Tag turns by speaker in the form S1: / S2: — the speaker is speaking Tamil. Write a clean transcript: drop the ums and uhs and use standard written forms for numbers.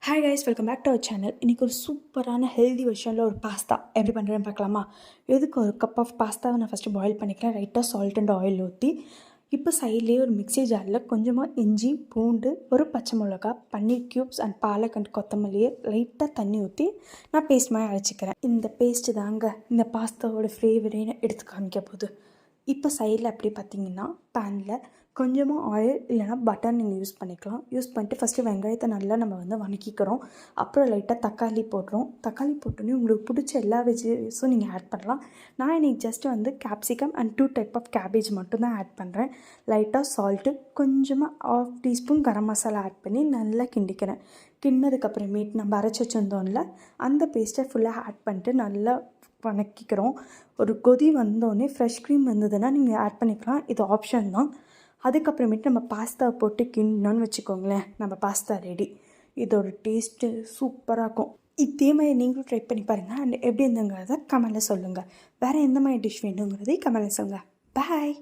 S1: Hi guys, welcome back to our channel. இன்றைக்கி ஒரு சூப்பரான ஹெல்தி வெர்ஷனில் ஒரு பாஸ்தா எப்படி பண்ணுறேன்னு பார்க்கலாமா? எதுக்கு ஒரு கப் ஆஃப் பாஸ்தாவை நான் ஃபஸ்ட்டு பாயில் பண்ணிக்கிறேன். ரைட்டாக சால்ட் அண்ட் ஆயில் ஊற்றி இப்போ சைட்லேயே ஒரு மிக்ஸி ஜாரில் கொஞ்சமாக இஞ்சி, பூண்டு, ஒரு பச்சை மிளகா, பன்னீர் க்யூப்ஸ் அண்ட் பாலக் அண்ட் கொத்தமல்லியை லைட்டாக தண்ணி ஊற்றி நான் பேஸ்ட் மாதிரி அரைச்சிக்கிறேன். இந்த பேஸ்ட்டு தாங்க இந்த பாஸ்தாவோட ஃப்ளேவரேன்னு எடுத்து காமிக்க போகுது. இப்போ சைடில் அப்படி பார்த்தீங்கன்னா பேனில் கொஞ்சமாக ஆயில் இல்லைனா பட்டர் நீங்கள் யூஸ் பண்ணிக்கலாம். யூஸ் பண்ணிட்டு ஃபஸ்ட்டு வெங்காயத்தை நல்லா நம்ம வதக்கிக்கிறோம். அப்புறம் லைட்டாக தக்காளி போடுறோம். தக்காளி போட்டோன்னே உங்களுக்கு பிடிச்ச எல்லா வெஜிடபிள்ஸும் நீங்கள் ஆட் பண்ணலாம். நான் இன்றைக்கி just capsicum and 2 type of cabbage மட்டும்தான் ஆட் பண்ணுறேன். லைட்டாக சால்ட்டு, கொஞ்சமாக 1/2 டீஸ்பூன் கரம் மசாலா ஆட் பண்ணி நல்லா கிண்டிக்கிறேன். கிண்டினதுக்கப்புறமேட்டு நம்ம அரைச்சி வச்சுருந்தோம்ல அந்த பேஸ்ட்டை ஃபுல்லாக ஆட் பண்ணிட்டு நல்லா வதக்கிக்கிறோம். ஒரு கொதி வந்தோடனே ஃப்ரெஷ் க்ரீம் வந்ததுன்னா நீங்கள் ஆட் பண்ணிக்கலாம். இது ஆப்ஷன் தான். அதுக்கப்புறமேட்டு நம்ம பாஸ்தாவை போட்டு கிண்டோன்னு வச்சுக்கோங்களேன், நம்ம பாஸ்தா ரெடி. இதோட டேஸ்ட்டு சூப்பராக இருக்கும். இதே மாதிரி நீங்களும் ட்ரை பண்ணி பாருங்கள். அண்ட் எப்படி இருந்துங்கிறத கமெண்டில் சொல்லுங்கள். வேறு எந்த மாதிரி டிஷ் வேணுங்கிறதை கமெண்டில் சொல்லுங்கள். பாய்.